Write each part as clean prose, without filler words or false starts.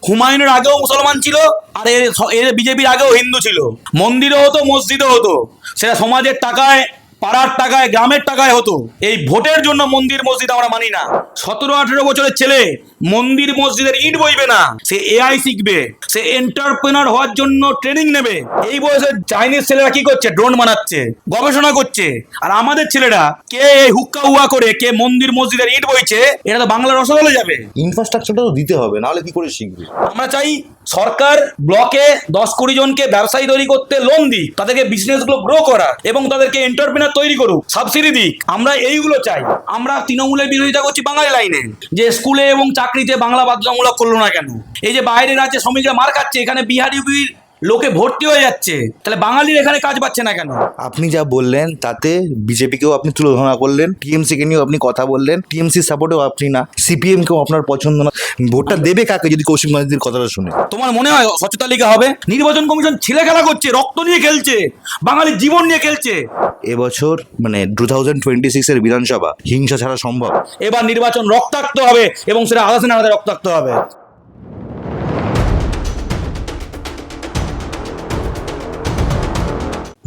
হুমায়ুনের আগেও মুসলমান ছিল, আর এর বিজেপির আগেও হিন্দু ছিল। মন্দিরও হতো, মসজিদও হতো, সেটা সমাজের টাকায়, পাড়ার টাকায়, গ্রামের টাকায় হতো। এই ভোটের জন্য মন্দির মসজিদ আমরা মানি না। 17-18 বছরের ছেলে মন্দির মসজিদের ইট বইবে না, সে এআই শিখবে, সে এন্টারপ্রেনার হওয়ার জন্য ট্রেনিং নেবে। এই বয়সে চাইনিজ ছেলেরা কি করছে? ড্রোন বানাচ্ছে, গবেষণা করছে। আর আমাদের ছেলেরা কে হুক্কা হুয়া করে, কে মন্দির মসজিদের ইট বইছে, এটা তো বাংলার রসগোল্লা যাবে। ইনফ্রাস্ট্রাকচারটা তো দিতে হবে, নাহলে কি করে শিখবে? আমরা চাই সরকার ব্লকে 10-20 জনকে ব্যবসায়ী তৈরি করতে লোন দিক, তাদেরকে বিজনেসগুলো গ্রো করা এবং তাদেরকে এন্টারপ্রেনার তৈরি করুক, সাবসিডি দিক। আমরা এইগুলো চাই। আমরা তৃণমূলের বিরোধিতা করছি বাঙালি লাইনে, যে স্কুলে এবং চাকরিতে বাংলা বাধ্যতামূলক করলো না কেন? এই যে বাইরের রাজ্যে শ্রমিকরা মার খাচ্ছে, এখানে বিহার ইউপির লোকে ভর্তি হয়ে যাচ্ছে, তাহলে বাঙালির এখানে কাজ পাচ্ছে না কেন? আপনি যা বললেন তাতে বিজেপিকেও আপনি তুলনা করলেন, টিএমসি কে নিয়েও আপনি কথা বললেন। টিএমসি সাপোর্টেও আপনি না, সিপিএম কেও আপনার পছন্দ না। ভোটটা দেবে কাকে যদি কৌশিক মাঝির কথাটা শুনে? তোমার মনে হয় স্বচ্ছ তালিকা হবে? নির্বাচন কমিশন ছেলে খেলা করছে, রক্ত নিয়ে খেলছে, বাঙালির জীবন নিয়ে খেলছে। এবছর মানে 2026-এর বিধানসভা হিংসা ছাড়া সম্ভব? এবার নির্বাচন রক্তাক্ত হবে এবং সেটা আলাদা আলাদা রক্তাক্ত হবে।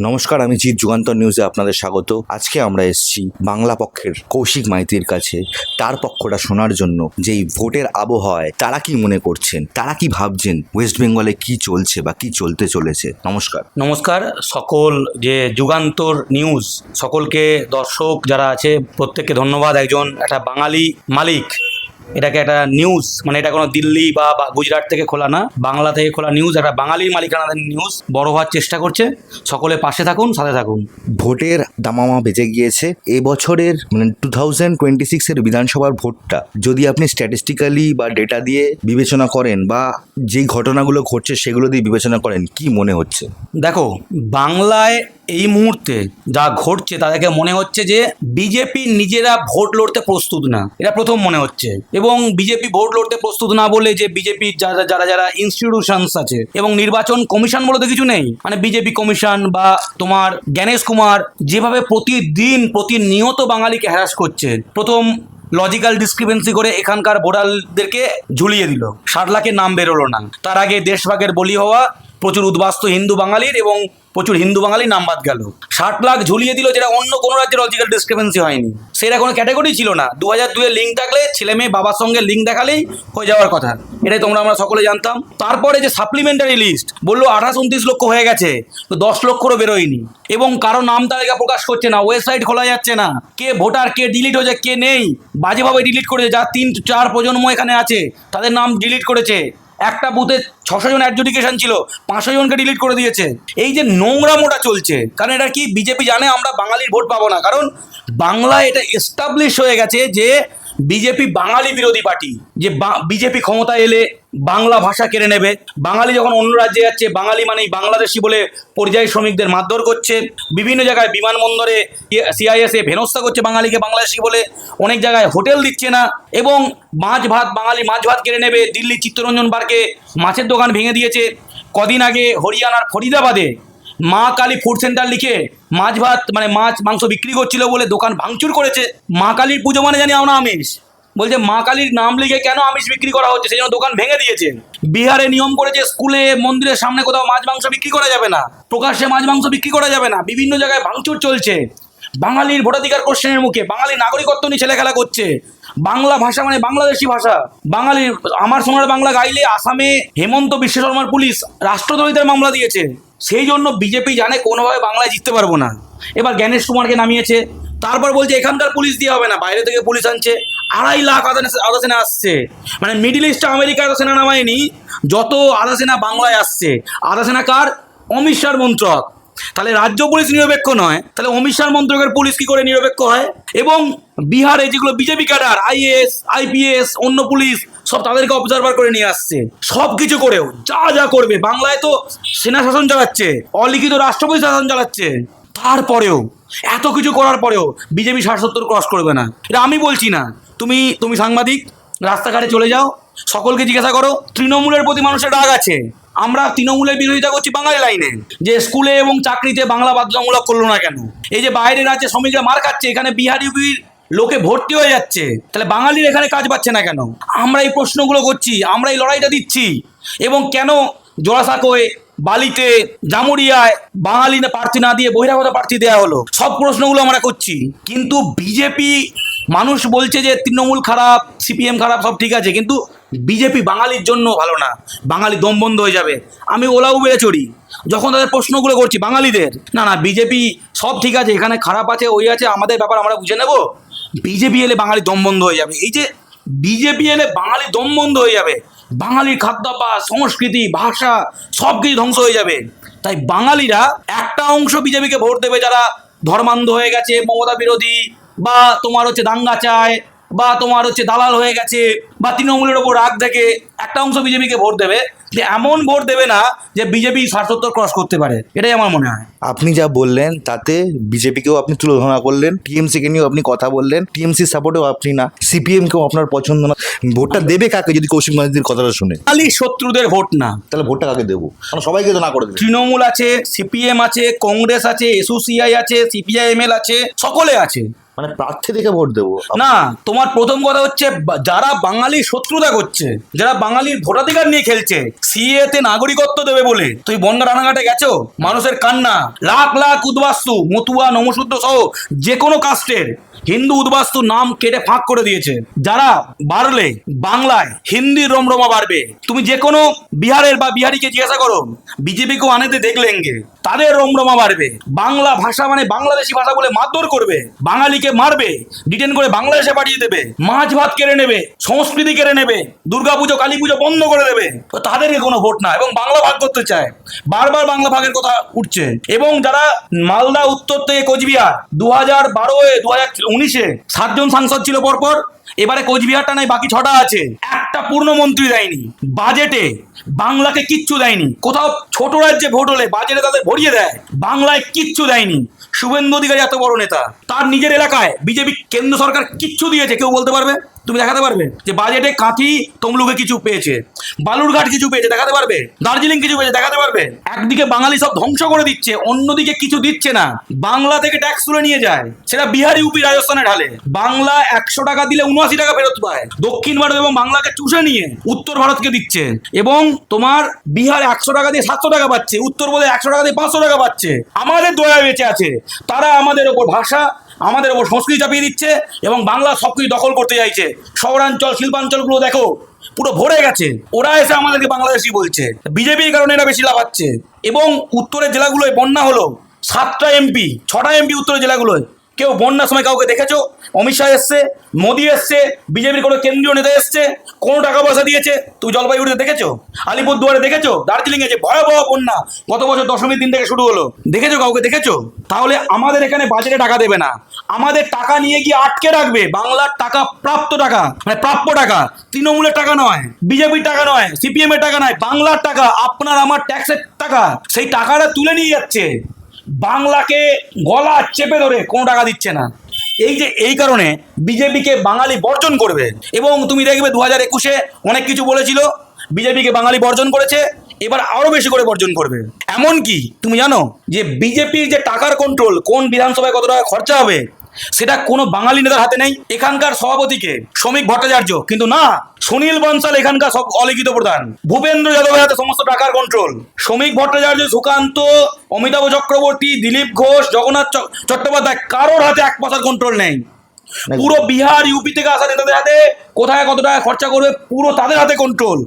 নমস্কার, আমি জিৎ, যুগান্তর নিউজে আপনাদের স্বাগত। আজকে আমরা এসেছি বাংলা পক্ষের কৌশিক মাইতির কাছে, তার পক্ষটা শোনার জন্য। যেই ভোটের আবহাওয়ায় তারা কি মনে করছেন, তারা কি ভাবছেন, ওয়েস্ট বেঙ্গলে কি চলছে বা কি চলতে চলেছে। নমস্কার। নমস্কার সকল যে যুগান্তর নিউজ, সকলকে দর্শক যারা আছে প্রত্যেককে ধন্যবাদ। একটা বাঙালি মালিক এটাকে একটা নিউজ, মানে এটা কোনো দিল্লি বা গুজরাট থেকে খোলা না, বাংলা থেকে খোলা নিউজ, একটা বাঙালির মালিকানাধীন নিউজ বড় হওয়ার চেষ্টা করছে। সকলে পাশে থাকুন, সাথে থাকুন। ভোটের দামামা বেজে গিয়েছে। এবছরের মানে 2026-এর বিধানসভার ভোটটা যদি আপনি স্ট্যাটিস্টিক্যালি বা ডেটা দিয়ে বিবেচনা করেন, বা যেই ঘটনাগুলো ঘটছে সেগুলো দিয়ে বিবেচনা করেন, কি মনে হচ্ছে? দেখো, বাংলায় এই মুহূর্তে যা ঘটছে তাদেরকে মনে হচ্ছে যে বিজেপি নিজেরা ভোট লড়তে প্রস্তুত না, এটা প্রথম মনে হচ্ছে। এবং বিজেপি ভোট লড়তে প্রস্তুত না বলে যে বিজেপির যারা যারা ইনস্টিটিউশনস আছে এবং নির্বাচন কমিশন বলে তো কিছু নেই, মানে বিজেপি কমিশন বা তোমার জ্ঞানেশ কুমার যেভাবে প্রতিনিয়ত বাঙালিকে হ্যারাস করছে, প্রথম লজিক্যাল ডিসক্রিপেন্সি করে এখানকার ভোটারদেরকে ঝুলিয়ে দিল, 60 লাখের নাম বেরোলো না। তার আগে দেশভাগের বলি হওয়া প্রচুর উদ্বাস্তু হিন্দু বাঙালির এবং প্রচুর হিন্দু বাঙালির নাম বাদ গেল। 60 লাখ ঝুলিয়ে দিল, যেটা অন্য কোনো রাজ্যের লজিক্যাল ডিসক্রিপেন্সি হয়নি। সেটা কোনো ক্যাটাগরি ছিল না। 2002-এর লিঙ্ক থাকলে ছেলে মেয়ে বাবার সঙ্গে লিঙ্ক দেখালেই হয়ে যাওয়ার কথা, এটাই আমরা সকলে জানতাম। তারপরে যে সাপ্লিমেন্টারি লিস্ট বললো 28-29 লক্ষ হয়ে গেছে, তো 10 লক্ষরও বেরোয়নি। এবং কারো নাম তালিকা প্রকাশ করছে না, ওয়েবসাইট খোলা যাচ্ছে না, কে ভোটার, কে ডিলিট হয়েছে, কে নেই, বাজেভাবে ডিলিট করেছে। যা 3-4 প্রজন্ম এখানে আছে তাদের নাম ডিলিট করেছে। একটা বুথে 600 জন অ্যাডজুডিকেশন ছিল, 500 জনকে ডিলিট করে দিয়েছে। এই যে নোংরামোটা চলছে, কারণ এটা কি বিজেপি জানে আমরা বাঙালির ভোট পাবো না, কারণ বাংলায় এটা এস্টাবলিশ হয়ে গেছে যে বিজেপি বাঙালি বিরোধী পার্টি, যে বিজেপি ক্ষমতা এলে বাংলা ভাষা কেড়ে নেবে। বাঙালি যখন অন্য রাজ্যে যাচ্ছে, বাঙালি মানেই বাংলাদেশি বলে পরিযায়ী শ্রমিকদের মারধর করছে, বিভিন্ন জায়গায় বিমানবন্দরে সিআইএসএ হেনস্থা করছে বাঙালিকে বাংলাদেশি বলে, অনেক জায়গায় হোটেল দিচ্ছে না, এবং বাঙালি মাছ ভাত কেড়ে নেবে। দিল্লি চিত্তরঞ্জন পার্কে মাছের দোকান ভেঙে দিয়েছে। কদিন আগে হরিয়ানার ফরিদাবাদে মা কালী ফুড সেন্টার লিখে মাছ ভাত মানে মাছ মাংস বিক্রি করছিল বলে দোকান ভাঙচুর করেছে। মা কালীর পুজো মানে জানি আমরা আমিষ, বলছে মা কালীর নাম লিখে কেন আমিষ বিক্রি করা হচ্ছে, সেই জন্য দোকান ভেঙে দিয়েছে। বিহারে নিয়ম করেছে স্কুলে মন্দিরের সামনে কোথাও মাছ মাংস বিক্রি করা যাবে না, প্রকাশ্যে মাছ মাংস বিক্রি করা যাবে না, বিভিন্ন জায়গায় ভাঙচুর চলছে। বাঙালির ভোটাধিকার কোশ্চেনের মুখে বাঙালির নাগরিকত্ব নিয়ে ছেলে খেলা করছে। বাংলা ভাষা মানে বাংলাদেশি ভাষা। বাঙালির আমার সোনার বাংলা গাইলে আসামে হেমন্ত বিশ্ব শর্মার পুলিশ রাষ্ট্রদ্রোহিতার মামলা দিয়েছে। সেই জন্য বিজেপি জানে কোনোভাবে বাংলায় জিততে পারবো না। এবার জ্ঞানেশ কুমারকে নামিয়েছে, তারপর বলছে এখানকার পুলিশ দিয়ে হবে না, বাইরে থেকে পুলিশ আনছে। 2.5 লাখ আধা সেনা আসছে, মানে মিডিল ইস্টে আমেরিকা আধা সেনা নামায়নি, যত আধা সেনা বাংলায় আসছে। আধা সেনা কার? অমিত শাহর মন্ত্রক। তাহলে রাজ্য পুলিশ নিরপেক্ষ নয়, তাহলে অমিত শাহর মন্ত্রকের পুলিশ কি করে নিরপেক্ষ হয়? এবং বিহারে যেগুলো বিজেপি ক্যাডার, আইএএস আইপিএস অন্য পুলিশ সব তাদেরকে অবজারভার করে নিয়ে আসছে। সব কিছু করেও যা করবে, বাংলায় তো সেনা শাসন চালাচ্ছে, অলিখিত রাষ্ট্রপতি শাসন চালাচ্ছে, তারপরেও এত কিছু করার পরেও বিজেপি 60-70 ক্রস করবে না। এটা আমি বলছি না, তুমি সাংবাদিক, রাস্তাঘাটে চলে যাও, সকলকে জিজ্ঞাসা করো, তৃণমূলের প্রতি মানুষের রাগ আছে। আমরা তৃণমূলের বিরোধিতা করছি বাঙালি লাইনে, যে স্কুলে এবং চাকরিতে বাংলা বাধ্যতামূলক করলো না কেন? এই যে বাইরের রাজ্যে শ্রমিকরা মার খাচ্ছে, এখানে বিহার ইউপির লোকে ভর্তি হয়ে যাচ্ছে, তাহলে বাঙালির এখানে কাজ পাচ্ছে না কেন? আমরা এই প্রশ্নগুলো করছি, আমরা এই লড়াইটা দিচ্ছি। এবং কেন জোড়াসাঁকোয়, বালিতে, জামুরিয়ায় বাঙালি প্রার্থী না দিয়ে বহিরাগত প্রার্থী দেওয়া হলো, সব প্রশ্নগুলো আমরা করছি। কিন্তু বিজেপি, মানুষ বলছে যে তৃণমূল খারাপ, সিপিএম খারাপ, সব ঠিক আছে, কিন্তু বিজেপি বাঙালির জন্য ভালো না, বাঙালি দম বন্ধ হয়ে যাবে। আমি ওলা উবেরে চড়ি, যখন তাদের প্রশ্নগুলো করছি বাঙালিদের, না না বিজেপি সব ঠিক আছে, এখানে খারাপ আছে, ওই আছে, আমাদের ব্যাপার আমরা বুঝে নেব, বিজেপি এলে বাঙালি দম বন্ধ হয়ে যাবে। এই যে বিজেপি এলে বাঙালি দম বন্ধ হয়ে যাবে, বাঙালির খাদ্যাভ্যাস, সংস্কৃতি, ভাষা সব কিছু ধ্বংস হয়ে যাবে। তাই বাঙালিরা একটা অংশ বিজেপিকে ভোট দেবে যারা ধর্মান্ধ হয়ে গেছে, মমতা বিরোধী, বা তোমার হচ্ছে দাঙ্গা চায়, বা তোমার হচ্ছে দালাল হয়ে গেছে, বা তৃণমূলের ওপর রাগ দেখে একটা অংশ বিজেপিকে ভোট দেবে। যে এমন ভোট দেবে না যে বিজেপি ৭০ ক্রস করতে পারে, এটাই আমার মনে হয়। আপনি যা বললেন তাতে বিজেপিকেও আপনি তুলনা করলেন, টিএমসিকে নিয়েও আপনি কথা বললেন, টিএমসি সাপোর্টেও আপনি না, সিপিএমকেও আপনার পছন্দ না। ভোটটা দেবে কাকে যদি কৌশিক মাইতির কথাটা শুনে? বাঙালি শত্রুদের ভোট না। তাহলে ভোটটা কাকে দেবো? কারণ সবাইকে তো না করে দেবে। তৃণমূল আছে, সিপিএম আছে, কংগ্রেস আছে, এসইউসিআই আছে, সিপিআইএমএল আছে, সকলে আছে। মানে প্রার্থী দেখে ভোট দেবো না, তোমার প্রথম কথা হচ্ছে যারা বাঙালির শত্রুতা করছে, যারা বাঙালির ভোটাধিকার নিয়ে খেলছে, সিএ তে নাগরিকত্ব দেবে বলে তুই বনগা রানাঘাটে গেছো, মানুষের কান্না, লাখ লাখ উদ্বাস্তু, মতুয়া, নমশূদ্র সহ যে কোনো কাস্টের হিন্দু উদ্বাস্তু নাম কেটে ফাঁক করে দিয়েছে। যারা বাড়লে বাংলায় হিন্দির রমরমা বাড়বে। তুমি যে কোনো বিহারের বা বিহারিকে জিজ্ঞাসা করো, বিজেপিকেও আনেতে দেখলেনগে, তাদের রমরমা বাড়বে। বাংলা ভাষা মানে বাংলাদেশি ভাষা বলে মারধর করবে, বাঙালিকে মারবে, ডিটেন করে বাংলাদেশে পাঠিয়ে দেবে, মাছ ভাত কেড়ে নেবে, সংস্কৃতি কেড়ে নেবে, দুর্গাপুজো কালী পুজো বন্ধ করে দেবে। তো তাদেরকে কোনো ভোট না, এবং বাংলা ভাগ করতে চায়, বারবার বাংলা ভাগের কথা উঠছে। এবং যারা মালদা উত্তর থেকে কোচবিহার 2012-এ 2019-এ 7জন সাংসদ ছিল পরপর, এবারে কোচবিহারটা নাই, বাকি 6টা আছে, একটা পূর্ণমন্ত্রী দেয়নি, বাজেটে বাংলাকে কিচ্ছু দেয়নি। কোথাও ছোট রাজ্যে ভোট হলে বাজেটে তাদের ভরিয়ে দেয়, বাংলায় কিচ্ছু দেয়নি। শুভেন্দু অধিকারী এত বড় নেতা, তার নিজের এলাকায় বিজেপি কেন্দ্র সরকার কিচ্ছু দিয়েছে, কেউ বলতে পারবে? তুমি দেখাতে পারবে যে বাজেটে কাঁথি তমলুকে কিছু পেয়েছে, বালুরঘাট কিছু পেয়েছে, দেখাতে পারবে? দার্জিলিং কিছু পেয়েছে, দেখাতে পারবে? একদিকে বাঙালি সব ধ্বংস করে দিচ্ছে, অন্যদিকে কিছু দিচ্ছে না। বাংলা থেকে ট্যাক্স তুলে নিয়ে যায়, সেটা বিহার, ইউপি, রাজস্থানে ঢালে। বাংলা 100 টাকা দিলে 79 টাকা ফেরত পায়। দক্ষিণ ভারত এবং বাংলাকে চুষে নিয়ে উত্তর ভারতকে দিচ্ছে। এবং তোমার বিহার 100 টাকা দিয়ে 700 টাকা পাচ্ছে, উত্তর বোধহয় 100 টাকা দিয়ে 500 টাকা পাচ্ছে। আমাদের দয়া বেঁচে আছে, তারা আমাদের ওপর ভাষা, আমাদের ওপর সংস্কৃতি চাপিয়ে দিচ্ছে, এবং বাংলা সবকিছু দখল করতে চাইছে। শহরাঞ্চল, শিল্পাঞ্চলগুলো দেখো পুরো ভরে গেছে, ওরা এসে আমাদেরকে বাংলাদেশি বলছে। বিজেপির কারণে এরা বেশি লাভাচ্ছে। এবং উত্তরের জেলাগুলোয় বন্যা হলো, 7টা এমপি, 6টা এমপি উত্তরের জেলাগুলোয়। কেউ বন্যার সময় কাউকে দেখেছো? অমিত শাহ এসছে, মোদি এসছে, বিজেপির কোনো কেন্দ্রীয় নেতা এসছে, কোনো টাকা পয়সা দিয়েছে? তুমি জলপাইগুড়িতে দেখেছো? আলিপুরদুয়ারে দেখেছো? দার্জিলিং এ যে ভয়াবহ বন্যা গত বছর দশমীর দিন থেকে শুরু হলো, দেখেছো? কাউকে দেখেছো? তাহলে আমাদের এখানে বাজেটে টাকা দেবে না, আমাদের টাকা নিয়ে গিয়ে আটকে রাখবে। বাংলার টাকা, প্রাপ্ত টাকা, মানে প্রাপ্য টাকা, তৃণমূলের টাকা নয়, বিজেপির টাকা নয়, সিপিএম এর টাকা নয়, বাংলার টাকা, আপনার আমার ট্যাক্সের টাকা। সেই টাকাটা তুলে নিয়ে যাচ্ছে, বাংলাকে গলা চেপে ধরে কোনো টাকা দিচ্ছে না। এই কারণে বিজেপিকে বাঙালি বর্জন করবে। এবং তুমি দেখবে 2021-এ অনেক কিছু বলেছিল, বিজেপিকে বাঙালি বর্জন করেছে, এবার আরো বেশি করে বর্জন করবে। এমনকি তুমি জানো যে বিজেপির যে টাকার কন্ট্রোল, কোন বিধানসভায় কত টাকা খরচা হবে, সেটা কোনো বাঙালি নেতার হাতে নেই। এখানকার সভাপতিকে শ্রমিক ভট্টাচার্য, কিন্তু না, সুনীল বনসাল এখানকার সব অলিখিত প্রধান, ভূপেন্দ্র যাদবের হাতে সমস্ত টাকার কন্ট্রোল। শ্রমিক ভট্টাচার্য, সুকান্ত, অমিতাভ চক্রবর্তী, দিলীপ ঘোষ, জগন্নাথ চট্টোপাধ্যায়, কারোর হাতে এক পয়সার কন্ট্রোল নেই। পুরো বিহার, ইউপি থেকে আসা নেতাদের হাতে কোথায় কত টাকা খরচা করবে, পুরো তাদের হাতে কন্ট্রোল।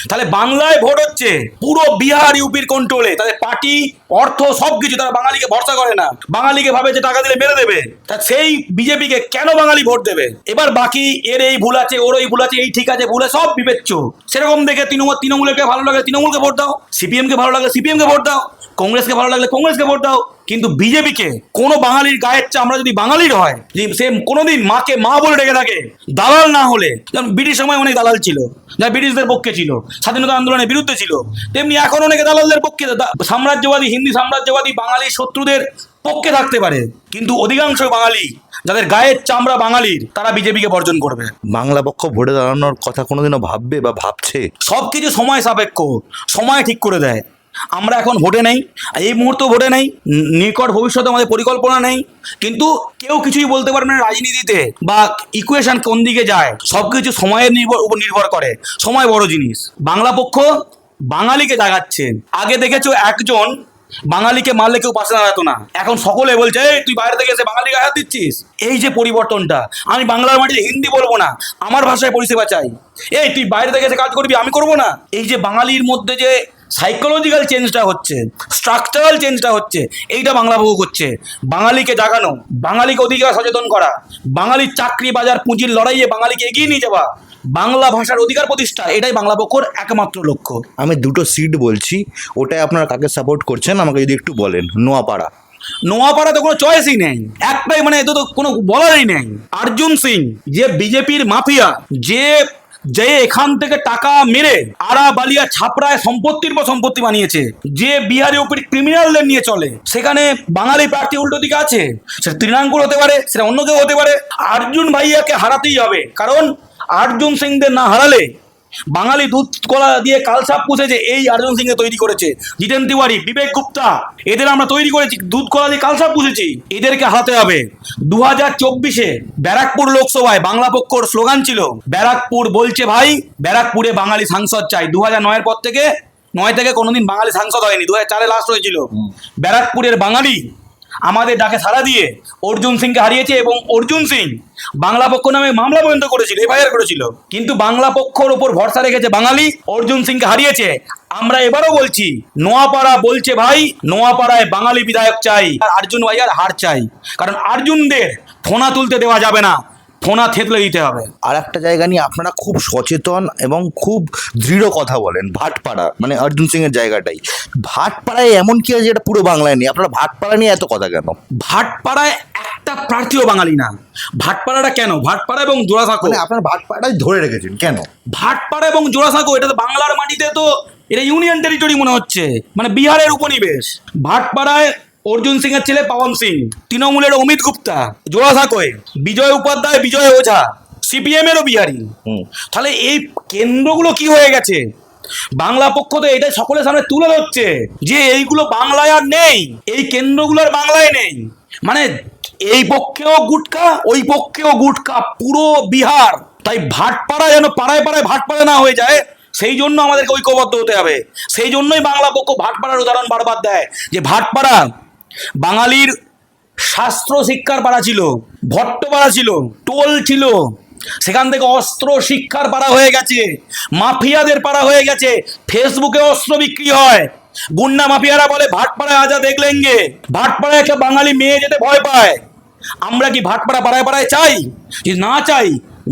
তাহলে বাংলায় ভোট হচ্ছে পুরো বিহার, ইউপির কন্ট্রোলে। তাদের পার্টি, অর্থ, সবকিছু, তারা বাঙালিকে ভরসা করে না, বাঙালিকে ভাবে যে টাকা দিলে মেরে দেবে। তা সেই বিজেপিকে কেন বাঙালি ভোট দেবে? এবার বাকি এর এই ভুল আছে, ওর এই ভুল আছে, এই ঠিক আছে, ভুলে সব বিবেচ্য। সেরকম দেখে তৃণমূলকে ভালো লাগে তৃণমূলকে ভোট দাও, সিপিএমকে ভালো লাগে সিপিএমকে ভোট দাও, কংগ্রেসকে ভালো লাগলে কংগ্রেসকে ভোট দাও। কিন্তু বিজেপিকে, কোনো বাঙালির গায়ের আমরা যদি বাঙালির হয়, যে সে কোনোদিন মাকে মা বলে ডেকে থাকে, দালাল না হলে, যেমন ব্রিটিশ সময় অনেক দালাল ছিল যারা ব্রিটিশদের পক্ষে ছিল, স্বাধীনতা আন্দোলনের বিরুদ্ধে ছিল, তেমনি এখন অনেকে দালালদের পক্ষে, সাম্রাজ্যবাদী, হিন্দি সাম্রাজ্যবাদী বাঙালি শত্রুদের পক্ষে থাকতে পারে। কিন্তু অধিকাংশ বাঙালি, যাদের গায়ের চামড়া বাঙালির, তারা বিজেপিকে বর্জন করবে। বাংলা পক্ষ ভোটে দাঁড়ানোর কথা কোনোদিনও ভাববে বা ভাবছে? সবকিছু সময় সাপেক্ষ, সময় ঠিক করে দেয়। আমরা এখন ভোটে নেই, এই মুহূর্তে ভোটে নেই, নিকট ভবিষ্যতে আমাদের পরিকল্পনা নেই, কিন্তু কেউ কিছুই বলতে পারবে না রাজনীতিতে বা ইকুয়েশন কোন দিকে যায়। সব কিছু সময়ের উপর নির্ভর করে, সময় বড় জিনিস। বাংলা পক্ষ বাঙালিকে জাগাচ্ছে। আগে দেখেছো একজন বাঙালিকে মারলে কেউ পাশে দাঁড়াতো না, এখন সকলে বলছে এই তুই বাইরে থেকে এসে বাঙালিকে আঘাত দিচ্ছিস। এই যে পরিবর্তনটা, আমি বাংলার মাটিতে হিন্দি বলবো না, আমার ভাষায় পরিষেবা চাই। এই তুই বাইরে থেকে এসে কাজ করবি, আমি করবো না। এই যে বাঙালির মধ্যে যে সাইকোলজিক্যাল চেঞ্জটা হচ্ছে, স্ট্রাকচারাল চেঞ্জটা হচ্ছে, এইটা বাংলা পক্ষ করছে। বাঙালিকে জাগানো, বাঙালিকে অধিকার সচেতন করা, বাঙালির চাকরি বাজার পুঁজির লড়াইয়ে বাঙালিকে এগিয়ে নিয়ে যাওয়া, বাংলা ভাষার অধিকার প্রতিষ্ঠা, এটাই বাংলা পক্ষর একমাত্র লক্ষ্য। আমি দুটো সিট বলছি, ওটাই আপনারা কাকে সাপোর্ট করছেন আমাকে যদি একটু বলেন। নোয়াপাড়া। নোয়াপাড়াতে কোনো চয়েসই নেই, একটাই, মানে এত তো কোনো বলারই নেই। অর্জুন সিং যে বিজেপির মাফিয়া, যে যে এখান থেকে টাকা মেরে আড়া বালিয়া ছাপড়ায় সম্পত্তির পর সম্পত্তি বানিয়েছে, যে বিহারের উপর ক্রিমিনালদের নিয়ে চলে, সেখানে বাঙালি প্রার্থী উল্টো দিকে আছে। সেটা তৃণাঙ্কুর হতে পারে, সেটা অন্য কেউ হতে পারে। অর্জুন ভাইয়াকে হারাতেই হবে, কারণ অর্জুন সিংদের না হারালে বাঙালি দুধ কলা দিয়ে কালসাপ পুষেছে, এই অর্জুন সিংকে তৈরি করেছে। জিতেন তিওয়ারি, বিবেক গুপ্তা, এদের আমরা তৈরি করেছি, দুধ কলা দিয়ে কালসাপ পুষেছি। এদেরকে হারাতে হবে। 2024-এ ব্যারাকপুর লোকসভায় বাংলা পক্ষর স্লোগান ছিল ব্যারাকপুর বলছে ভাই, ব্যারাকপুরে বাঙালি সাংসদ চাই। 2009-এর পর থেকে, 9 থেকে কোনোদিন বাঙালি সাংসদ হয়নি, 2004-এ লাস্ট হয়েছিল। ব্যারাকপুরের বাঙালি আমাদের ডাকে সাড়া দিয়ে অর্জুন সিংকে হারিয়েছে, এবং অর্জুন সিং বাংলা পক্ষ নামে মামলা পর্যন্ত করেছিল, এফআইআর করেছিল। কিন্তু বাংলা পক্ষর ওপর ভরসা রেখেছে বাঙালি, অর্জুন সিংকে হারিয়েছে। আমরা এবারও বলছি, নোয়াপাড়া বলছে ভাই, নোয়াপাড়ায় বাঙালি বিধায়ক চাই, আর অর্জুন ভাইয়ার হার চাই। কারণ অর্জুনদের ফোনা তুলতে দেওয়া যাবে না, ফোনা থেতলে দিতে হবে। আর একটা জায়গা নিয়ে আপনারা খুব সচেতন এবং খুব দৃঢ় কথা বলেন, ভাটপাড়া, মানে অর্জুন সিং এর জায়গাটাই। ভাটপাড়ায় এমন কি আছে যেটা পুরো বাংলায় নেই? আপনারা ভাটপাড়া নিয়ে এত কথা কেন? ভাটপাড়ায় একটা প্রার্থীও বাঙালি না। ভাটপাড়াটা কেন? ভাটপাড়া এবং জোড়াসাঁকো, মানে আপনারা ভাটপাড়ায় ধরে রেখেছেন কেন? ভাটপাড়া এবং জোড়াসাঁকো, এটা তো বাংলার মাটিতে তো এটা ইউনিয়ন টেরিটরি মনে হচ্ছে, মানে বিহারের উপনিবেশ। ভাটপাড়ায় অর্জুন সিং এর ছেলে পাবন সিং, তৃণমূলের অমিত গুপ্তা, জোড়াসাঁকোয় বিজয় উপাধ্যায়, বিজয় ওঝা, সিপিএম এরও বিহারি। তাহলে এই কেন্দ্রগুলো কি হয়ে গেছে? বাংলা পক্ষ তো এটা সকলের সামনে তুলে ধরছে যে এইগুলো বাংলায় আর নেই, এই কেন্দ্রগুলো আর বাংলায় নেই। মানে এই পক্ষেও গুটকা, ওই পক্ষেও গুটকা, পুরো বিহার। তাই ভাটপাড়া যেন পাড়ায় পাড়ায় ভাটপাড়া না হয়ে যায়, সেই জন্য আমাদেরকে ঐক্যবদ্ধ হতে হবে। সেই জন্যই বাংলা পক্ষ ভাটপাড়ার উদাহরণ বারবার দেয়, যে ভাটপাড়া বাঙালির শাস্ত্র শিক্ষার পাড়া ছিল, ভট্ট পাড়া ছিল, টোল ছিল, সেখান থেকে অস্ত্র শিক্ষার পাড়া হয়ে গেছে, মাফিয়াদের পাড়া হয়ে গেছে। ফেসবুকে অস্ত্র বিক্রি হয়, গুন্ডা মাফিয়ারা বলে ভাটপাড়ায় আজা দেখলেঙ্গে, ভাটপাড়ায় একটা বাঙালি মেয়ে যেতে ভয় পায়। আমরা কি ভাটপাড়া পাড়ায় পাড়ায় চাই? যদি না চাই,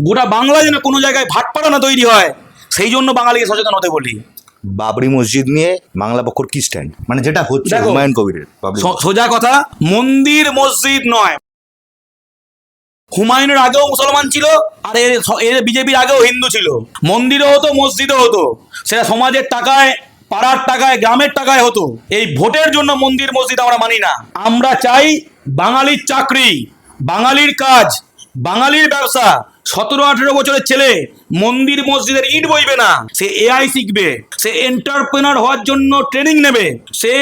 গোটা বাংলা যেন কোনো জায়গায় ভাটপাড়া না তৈরি হয়, সেই জন্য বাঙালিকে সচেতন হতে বলি। বাবরি মসজিদ নিয়ে বাংলা পক্ষর কি স্ট্যান্ড, মানে যেটা হচ্ছে দেখো, হুমায়ুন কবিরের সোজা কথা, মন্দির মসজিদ নয়। হুমায়ুনের আগেও মুসলমান ছিল, আর এর বিজেপির আগেও হিন্দু ছিল। মন্দিরও হতো, মসজিদও হতো, সেটা সমাজের টাকায়, পাড়ার টাকায়, গ্রামের টাকায় হতো। এই ভোটের জন্য মন্দির মসজিদ আমরা মানি না। আমরা চাই বাঙালির চাকরি, বাঙালির কাজ, বাঙালির ব্যবসা। 17-18 বছরের ছেলে মন্দির মসজিদের ইট বইবে না, সে এআই শিখবে, সে এন্টারপ্রেনার হওয়ার জন্য ট্রেনিং নেবে, সে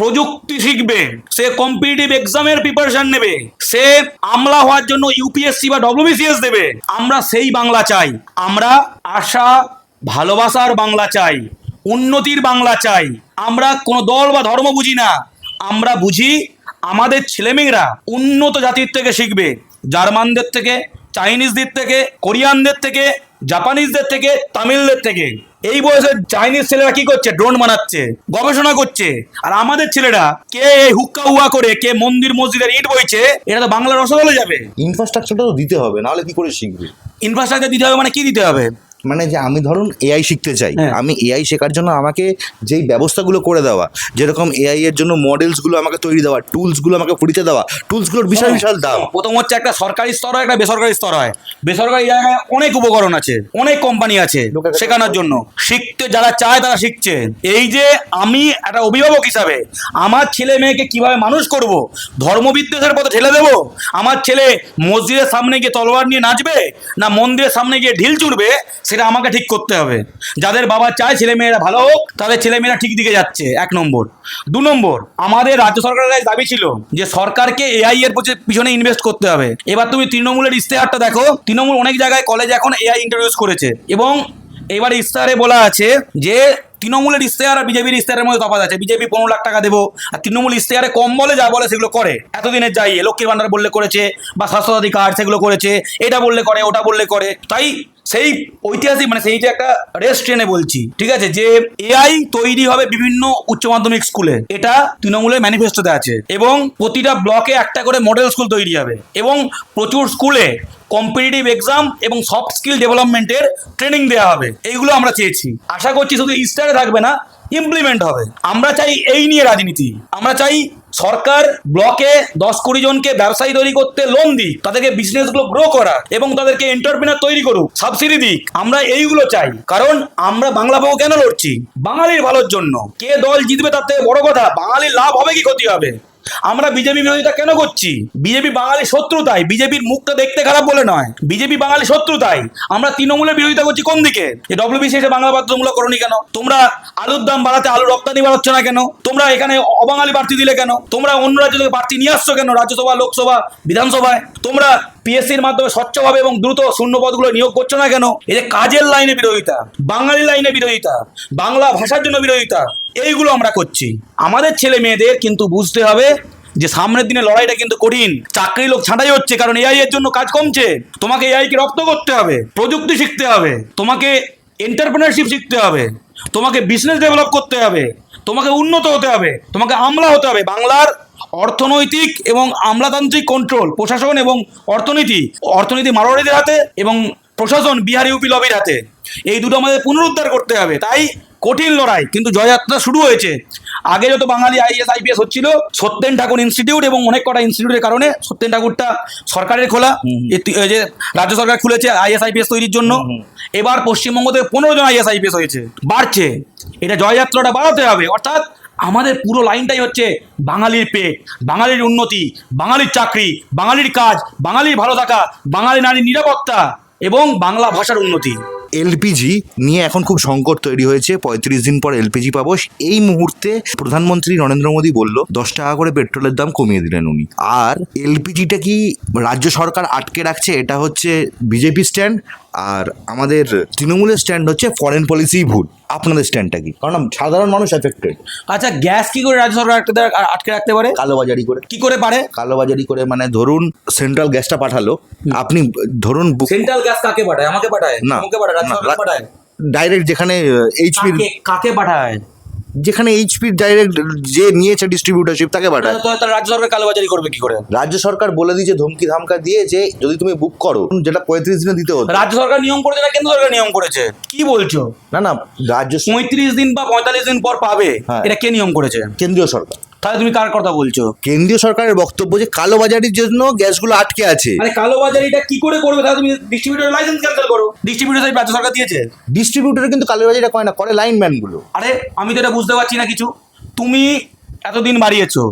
প্রযুক্তি শিখবে, সে কম্পিটিটিভ এক্সামের প্রিপারেশন নেবে, সে আমলা হওয়ার জন্য ইউপিএসসি বা ডব্লিউবিসিএস দেবে। আমরা সেই বাংলা চাই। আমরা আশা, ভালোবাসার বাংলা চাই, উন্নতির বাংলা চাই। আমরা কোনো দল বা ধর্ম বুঝি না, আমরা বুঝি আমাদের ছেলেমেয়েরা উন্নত জাতির থেকে শিখবে, জার্মানদের থেকে, চাইনিজদের থেকে, কোরিয়ানদের থেকে, জাপানিজদের থেকে, তামিলদের থেকে। এই বয়সে চাইনিজ ছেলেরা কি করছে? ড্রোন বানাচ্ছে, গবেষণা করছে। আর আমাদের ছেলেরা কে হুক্কা হুয়া করে, কে মন্দির মসজিদের ইট বইছে, এটা তো বাংলার রসগোল্লা যাবে। ইনফ্রাস্ট্রাকচারটা তো দিতে হবে, নাহলে কি করে শিখবে? ইনফ্রাস্ট্রাকচার দিতে হবে মানে কি দিতে হবে? মানে যে আমি ধরুন এআই শিখতে চাই, আমি এআই শেখার জন্য আমাকে যেই ব্যবস্থাগুলো করে দেওয়া, যেরকম এআই এর জন্য মডেলসগুলো আমাকে তৈরি দেওয়া, টুলসগুলো আমাকে ফ্রিতে দেওয়া, টুলসগুলোর বিশাল বিশাল দাম। প্রথম হচ্ছে একটা সরকারি স্তর হয়, একটা বেসরকারি স্তর হয়। বেসরকারি জায়গায় অনেক উপকরণ আছে, অনেক কোম্পানি আছে শেখানোর জন্য। শিখতে যারা চায় তারা শিখছে। এই যে আমি একটা অভিভাবক হিসাবে আমার ছেলে মেয়েকে কিভাবে মানুষ করব, ধর্মবিদ্বেষের পথে ঠেলে দেবো? আমার ছেলে মসজিদের সামনে গিয়ে তলোয়ার নিয়ে নাচবে, না মন্দিরের সামনে গিয়ে ঢিল ছুড়বে, সেটা আমাকে ঠিক করতে হবে। যাদের বাবা চায় ছেলেমেয়েরা ভালো হোক, তাদের ছেলেমেয়েরা ঠিক দিকে যাচ্ছে, 1 নম্বর। 2 নম্বর, আমাদের রাজ্য সরকারের কাছে দাবি ছিল যে সরকারকে এআই এর পিছনে ইনভেস্ট করতে হবে। এবার তুমি তৃণমূলের ইস্তেহারটা দেখো, তৃণমূল অনেক জায়গায় কলেজ এখন এআই ইন্ট্রোডিউস করেছে, এবং এবার ইস্তেহারে বলা আছে যে তৃণমূলের ইস্তেহার আর বিজেপির ইস্তেহারের মধ্যে তফাৎ আছে। বিজেপি 15 লাখ টাকা দেবো, আর তৃণমূল ইস্তেহারে কম বলে, যা বলে সেগুলো করে। এতদিনের যাই লক্ষ্মীর ভান্ডার বললে করেছে, বা স্বাস্থ্যসাথী কার্ড সেগুলো করেছে, এটা বললে করে, ওটা বললে করে। তাই সেই ঐতিহাসিক মানে সেই যে একটা রেস ট্রেনে বলছি, ঠিক আছে, যে এআই তৈরি হবে বিভিন্ন উচ্চ মাধ্যমিক স্কুলে, এটা তৃণমূলের ম্যানিফেস্টোতে আছে, এবং প্রতিটা ব্লকে একটা করে মডেল স্কুল তৈরি হবে, এবং প্রচুর স্কুলে কম্পিটিটিভ এক্সাম এবং সফট স্কিল ডেভেলপমেন্টের ট্রেনিং দেওয়া হবে। এইগুলো আমরা চেয়েছি। আশা করছি শুধু ইস্টারে থাকবে না, ইমপ্লিমেন্ট হবে। আমরা চাই এই নিয়ে রাজনীতি। আমরা চাই সরকার ব্লকে 10-20 জনকে ব্যবসায়ী তৈরি করতে লোন দিক, তাদেরকে বিজনেসগুলো গ্রো করা, এবং তাদেরকে এন্টারপ্রেনার তৈরি করুক, সাবসিডি দিক। আমরা এইগুলো চাই, কারণ আমরা বাংলা বউ কেন লড়ছি? বাঙালির ভালোর জন্য। কে দল জিতবে তার থেকে বড় কথা বাঙালির লাভ হবে কি ক্ষতি হবে। আমরা বিজেপি বিরোধিতা কেন করছি? বিজেপি বাঙালির শত্রু তাই, বিজেপির মুখটা দেখতে খারাপ বলে নয়, বিজেপি বাঙালির শত্রু তাই। আমরা তৃণমূলের বিরোধিতা করছি কোন দিকে? যে ডব্লিউবিসি এসে বাংলা বাধ্যতামূলক করনি কেন? তোমরা আলুর দাম বাড়াতে আলু রপ্তানি বাড়াচ্ছ না কেন? তোমরা এখানে অবাঙালি প্রার্থী দিলে কেন? তোমরা অন্য রাজ্য থেকে প্রার্থী নিয়ে আসছো কেন রাজ্যসভা, লোকসভা, বিধানসভায়? তোমরা পিএসসির মাধ্যমে স্বচ্ছভাবে এবং দ্রুত শূন্য পদগুলো নিয়োগ করছো না কেন? এই যে কাজের লাইনে বিরোধিতা, বাঙালি লাইনে বিরোধিতা, বাংলা ভাষার জন্য বিরোধিতা, এইগুলো আমরা করছি। আমাদের ছেলে মেয়েদের কিন্তু বুঝতে হবে যে সামনের দিনে লড়াইটা কিন্তু কঠিন। চাকরি লোক ছাঁটাই হচ্ছে, কারণ এআই এর জন্য কাজ কমছে। তোমাকে এআই কে রপ্ত করতে হবে, প্রযুক্তি শিখতে হবে, তোমাকে এন্টারপ্রেনারশিপ শিখতে হবে, তোমাকে বিজনেস ডেভেলপ করতে হবে, তোমাকে উন্নত হতে হবে, তোমাকে আমলা হতে হবে। বাংলার অর্থনৈতিক এবং আমলাতান্ত্রিক কন্ট্রোল, প্রশাসন এবং অর্থনীতি মারোয়ারিদের হাতে, এবং প্রশাসন বিহার ইউপি লবির হাতে। এই দুটো আমাদের পুনরুদ্ধার করতে হবে। তাই কঠিন লড়াই, কিন্তু জয়যাত্রা শুরু হয়েছে। আগে যত বাঙালি আইএস আইপিএস হচ্ছিল, সত্যেন ঠাকুর ইনস্টিটিউট এবং অনেক কটা ইনস্টিটিউটের কারণে, সত্যেন ঠাকুরটা সরকারের খোলা, এই যে রাজ্য সরকার খুলেছে আইএস আইপিএস তৈরির জন্য। এবার পশ্চিমবঙ্গ থেকে 15 জন আইএস আইপিএস হয়েছে, বাড়ছে। এটা জয়যাত্রাটা বাড়াতে হবে। অর্থাৎ আমাদের পুরো লাইনটাই হচ্ছে বাঙালির পেট, বাঙালির উন্নতি, বাঙালির চাকরি, বাঙালির কাজ, বাঙালির ভালো থাকা, বাঙালি নারীর নিরাপত্তা এবং বাংলা ভাষার উন্নতি। এলপিজি নিয়ে এখন খুব সংকট তৈরি হয়েছে। 35 দিন পর এলপিজি পাবো। এই মুহূর্তে প্রধানমন্ত্রী নরেন্দ্র মোদী বলল 10 টাকা করে পেট্রোলের দাম কমিয়ে দিলেন উনি। আর এলপিজিটা কি রাজ্য সরকার আটকে রাখছে, এটা হচ্ছে বিজেপি স্ট্যান্ড, আর আমাদের তৃণমূলের স্ট্যান্ড হচ্ছে ফরেন পলিসি ভুল। আপনাদের স্ট্যান্ডটা কি? কারণ সাধারণ মানুষ এফেক্টেড। আচ্ছা, গ্যাস কি করে রাজ্য সরকার আটকে রাখতে পারে? কালোবাজারি করে। কি করে পারে? কালোবাজারি করে, মানে ধরুন সেন্ট্রাল গ্যাসটা পাঠালো, আপনি ধরুন সেন্ট্রাল গ্যাস কাকে পাঠায়? আমাকে পাঠায়? না, আমাকে পাঠায়? রাজ্য সরকার পাঠায়? ডাইরেক্ট যেখানে এইচপি, কাকে পাঠায়? যেখানে এইচপি ডাইরেক্ট যে নিয়েছে ডিস্ট্রিবিউটারশিপ তাকে পাঠায়। তো রাজ্য সরকার কালোবাজারি করবে কি করে? রাজ্য সরকার বলে দিয়েছে, ধমকি ধামকা দিয়ে, যে যদি তুমি বুক করো, যেটা 35 দিনে দিতে হতো। রাজ্য সরকার নিয়ম করেছে না কেন্দ্র সরকার নিয়ম করেছে? কি বলছো? না না, রাজ্য 35 দিন বা 45 দিন পর পাবে, হ্যাঁ। এটা কে নিয়ম করেছে? কেন্দ্রীয় সরকার। তাহলে তুমি কার কথা বলছো? কেন্দ্রীয় সরকারের বক্তব্য যে কালোবাজারির জন্য গ্যাসগুলো আটকে আছে। মানে কালোবাজারিটা কি করে করবে? তাহলে তুমি ডিস্ট্রিবিউটর লাইসেন্স ক্যান্সেল করো। ডিস্ট্রিবিউটর রাজ্য সরকার দিয়েছে। ডিস্ট্রিবিউটর কিন্তু কালোবাজারিটা করে না, করে লাইনম্যান গুলো। আরে আমি তো এটা বুঝতে পারছি না কিছু। তুমি এতদিন বাড়িয়েছো,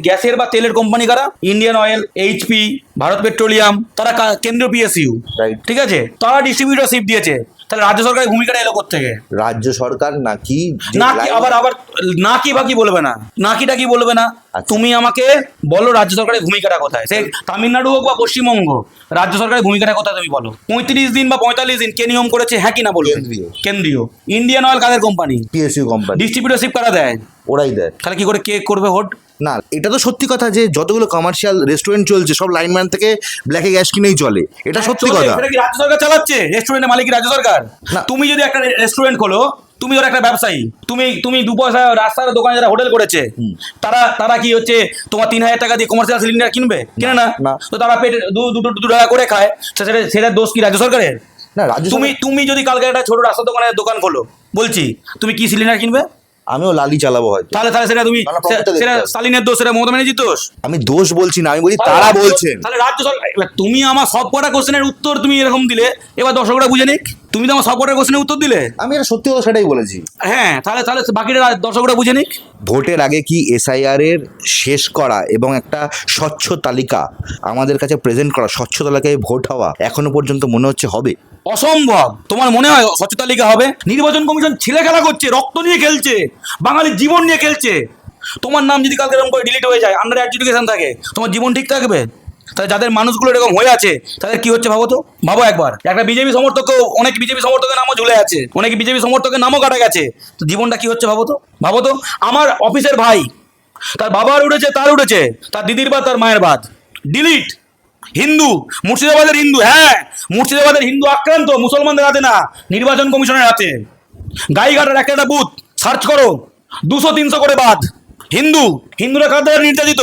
গ্যাসের বা তেলের কোম্পানি কারা? Indian oil, HP, Bharat petroleum, তারা কেন্দ্রীয় পিএসইউ, রাইট, ঠিক আছে, তারা ডিস্ট্রিবিউটরশিপ দিয়েছে। তাহলে রাজ্য সরকারের ভূমিকাটা এলো কোত্থেকে? রাজ্য সরকার নাকি আবার নাকি বা কি বলবে না, নাকিটা কি বলবে না? তুমি আমাকে বলো রাজ্য সরকারের ভূমিকাটা কোথায়? সে তামিলনাড়ু হোক বা পশ্চিমবঙ্গ, রাজ্য সরকারের ভূমিকাটা কোথায় তুমি বলো। 35 দিন বা 45 দিন কে নিয়ম করেছে? হ্যাঁ কি না বলবে? কেন্দ্রীয়। ইন্ডিয়ান অয়েল কাদের কোম্পানি? PSU company. ডিস্ট্রিবিউটরশিপ কারা দেয়? ওরাই দেয়। তাহলে কি করে কে করবে ভোট? না, এটা তো সত্যি কথা যে যতগুলো কমার্শিয়াল রেস্টুরেন্ট চলছে সব লাইনম্যান থেকে ব্ল্যাকে গ্যাস কিনেই চলে। এটা সত্যি কথা। সেটা কি রাজ্য সরকার চালাচ্ছে? রেস্টুরেন্টের মালিক রাজ্য সরকার? না। তুমি যদি একটা রেস্টুরেন্ট খোলো, তুমি ধরো একটা ব্যবসায়ী, তুমি 2 পয়সা রাস্তার দোকানে যারা হোটেল করেছে, তারা কি হচ্ছে তোমার 3000 টাকা দিয়ে কমার্শিয়াল সিলিন্ডার কিনবে? কিনে না। তো তারা পেটে 2 টাকা করে খায়। সেটা দোষ কি রাজ্য সরকারের? না, রাজ্য তুমি যদি কালকে একটা ছোট রাস্তার দোকান খোলো, বলছি, তুমি কি সিলিন্ডার কিনবে? আমিও লালি চালাবো হয়তো। তাহলে সেটা তুমি, সেটা স্টালিনের দোষ, সেটা মমতা ব্যানার্জির দোষ? আমি দোষ বলছি না, আমি বলি তারা বলছেন। তাহলে রাজ্য সরকার, তুমি আমার সব কটা কোশ্চেনের উত্তর তুমি এরকম দিলে, এবার দর্শকরা বুঝে নিক। তুমি তো আমার সব কটা কোশ্চেনের উত্তর দিলে, আমি এটা সত্যি কথা সেটাই বলেছি। হ্যাঁ, তাহলে বাকিটা দর্শকরা বুঝে নিক। ভোটের আগে কি এসআইআর এর শেষ করা এবং একটা স্বচ্ছ তালিকা আমাদের কাছে প্রেজেন্ট করা, স্বচ্ছ তালিকায় ভোট হওয়া এখনো পর্যন্ত মনে হচ্ছে হবে? অসম্ভব। তোমার মনে হয় স্বচ্ছ তালিকা হবে? নির্বাচন কমিশন ছেলে খেলা করছে, রক্ত নিয়ে খেলছে, বাঙালির জীবন নিয়ে খেলছে। তোমার নাম যদি কালকে এরকম করে ডিলিট হয়ে যায়, আন্ডার অ্যাডজুডিকেশন থাকে, তোমার জীবন ঠিক থাকবে? তাহলে যাদের মানুষগুলো এরকম হয়ে আছে তাদের কি হচ্ছে ভাবো তো, ভাবো একবার। একটা বিজেপি সমর্থকও, অনেক বিজেপি সমর্থকের নামও ঝুলে আছে, অনেক বিজেপি সমর্থকের নামও কাটা গেছে, তো জীবনটা কি হচ্ছে ভাবো তো, ভাবো তো। আমার অফিসের ভাই, তার বাবার উঠেছে, তার উঠেছে, তার দিদির বাদ, তার মায়ের বাদ, ডিলিট। হিন্দু, মুর্শিদাবাদের হিন্দু, হ্যাঁ মুর্শিদাবাদের হিন্দু আক্রান্ত, মুসলমানদের হাতে না, নির্বাচন কমিশনের হাতে। গাইঘাটার একটা একটা বুথ সার্চ করো, 200-300 করে বাদ। হিন্দু, হিন্দুরা কার দ্বারা নির্যাতিত?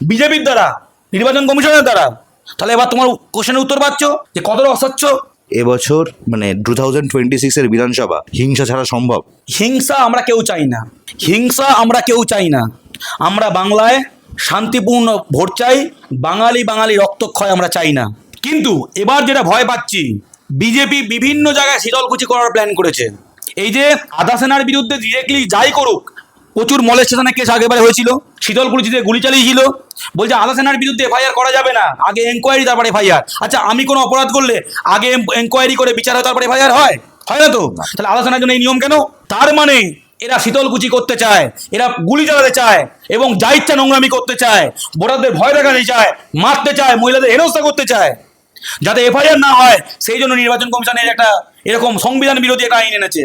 বিজেপির দ্বারা, নির্বাচন কমিশনের দ্বারা। তাহলে এবার তোমার কোশ্চেনের উত্তর পাচ্ছ যে কতটা অস্বচ্ছ। এবছর মানে 2026 এর বিধানসভা হিংসা ছাড়া সম্ভব? হিংসা আমরা কেউ চাই না, হিংসা আমরা কেউ চাই না। আমরা বাংলায় শান্তিপূর্ণ ভোট চাই, বাঙালি রক্তক্ষয় আমরা চাই না। কিন্তু এবার যেটা ভয় পাচ্ছি, বিজেপি বিভিন্ন জায়গায় শীতলকুচি করার প্ল্যান করেছে। এই যে আধা সেনার বিরুদ্ধে ডিরেক্টলি যাই করুক, প্রচুর মলেস্টেশনের কেস আগেবারে হয়েছিল, শীতলকুচিতে গুলি চালিয়েছিল, বলছে আধা সেনার বিরুদ্ধে এফআইআর করা যাবে না, আগে এনকোয়ারি তারপরে এফআইআর। আচ্ছা, আমি কোনো অপরাধ করলে আগে এনকোয়ারি করে বিচার হয় তারপরে এফআইআর হয়? হয় না তো। তাহলে আধা সেনার জন্য এই নিয়ম কেন? তার মানে এরা শীতলকুচি করতে চায়, এরা গুলি চালাতে চায় এবং যা ইচ্ছা নোংরামি করতে চায়, ভোটারদের ভয় দেখাতে চায়, মারতে চায়, মহিলাদের হেনস্থা করতে চায়, যাতে এফআইআর না হয়। সেই জন্য নির্বাচন কমিশনের একটা এরকম সংবিধান বিরোধী একটা আইন এনেছে,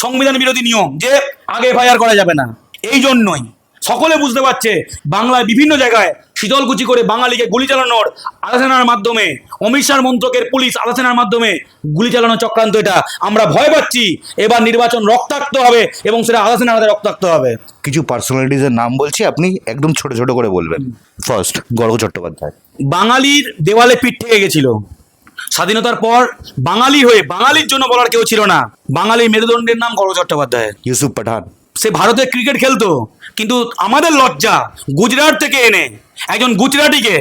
সংবিধান বিরোধী নিয়ম, যে আগে এফআইআর করা যাবে না। এই জন্যই সকলে বুঝতে পারছে বাংলায় বিভিন্ন জায়গায় শীতলকুচি করে বাঙালিকে গুলি চালানোর, আধা সেনার মাধ্যমে, অমিত শাহর মন্ত্রকের পুলিশ আধা সেনার মাধ্যমে গুলি চালানোর চক্রান্ত এটা। আমরা ভয় পাচ্ছি এবার নির্বাচন রক্তাক্ত হবে এবং সেটা আধা সেনার হাতে রক্তাক্ত হবে। কিছু পার্সোনালিটিজের নাম বলছি, আপনি একদম ছোট ছোট করে বলবেন। ফার্স্ট, গর্গ চট্টোপাধ্যায়। বাঙালির দেওয়ালে পিঠ থেকে গেছিল স্বাধীনতার পর, বাঙালি হয়ে বাঙালির জন্য বলার কেউ ছিল না। বাঙালির মেরুদণ্ডের নাম গর্গ চট্টোপাধ্যায়। ইউসুফ পাঠান। সে ভারতে ক্রিকেট খেলতো, কিন্তু আমাদের লজ্জা গুজরাট থেকে এনে একজন গুজরাটিকে,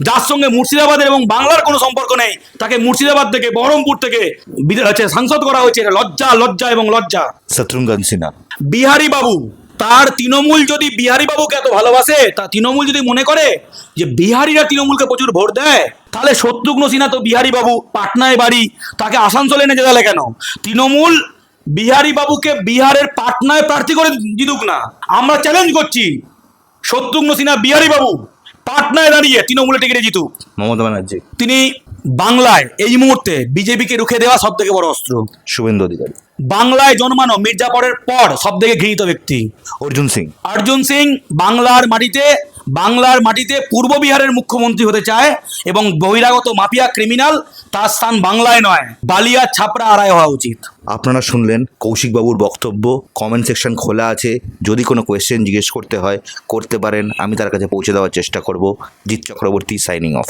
যার সঙ্গে মুর্শিদাবাদের এবং বাংলার কোনো সম্পর্ক নেই, তাকে মুর্শিদাবাদ থেকে, বহরমপুর থেকে সাংসদ করা হয়েছে। এটা লজ্জা, লজ্জা এবং লজ্জা। শত্রুঘ্ন সিনহা। বিহারী বাবু, তার তৃণমূল যদি বিহারী বাবুকে এত ভালোবাসে, তা তৃণমূল যদি মনে করে যে বিহারিরা তৃণমূলকে প্রচুর ভোট দেয়, তাহলে শত্রুঘ্ন সিনহা তো বিহারী বাবু, পাটনায় বাড়ি, তাকে আসানসোলে এনে যেতে কেন? তৃণমূল বিহারী বাবুকে বিহারের পাটনায় প্রার্থী করে জিতুক না। আমরা চ্যালেঞ্জ করছি, শত্রুঘ্ন সিনহা বিহারী বাবু পাটনায় দাঁড়িয়ে তৃণমূলের টিকিটে জিতুক। মমতা ব্যানার্জি। তিনি বাংলায় এই মুহূর্তে বিজেপিকে রুখে দেওয়া সব থেকে বড় অস্ত্র। শুভেন্দু অধিকারী। বাংলায় জন্মানো, মির্জাপুরের পর সব থেকে ঘৃণিত ব্যক্তি অর্জুন সিং। অর্জুন সিং বাংলার মাটিতে পূর্ব বিহারের মুখ্যমন্ত্রী হতে চায় এবং বহিরাগত মাফিয়া ক্রিমিনাল, তার স্থান বাংলায় নয়, বালিয়া ছাপড়া আড়াই হওয়া উচিত। আপনারা শুনলেন কৌশিকবাবুর বক্তব্য। কমেন্ট সেকশন খোলা আছে, যদি কোনো কোয়েশ্চেন জিজ্ঞেস করতে হয় করতে পারেন, আমি তার কাছে পৌঁছে দেওয়ার চেষ্টা করব। Jeet Chakraborty, signing off.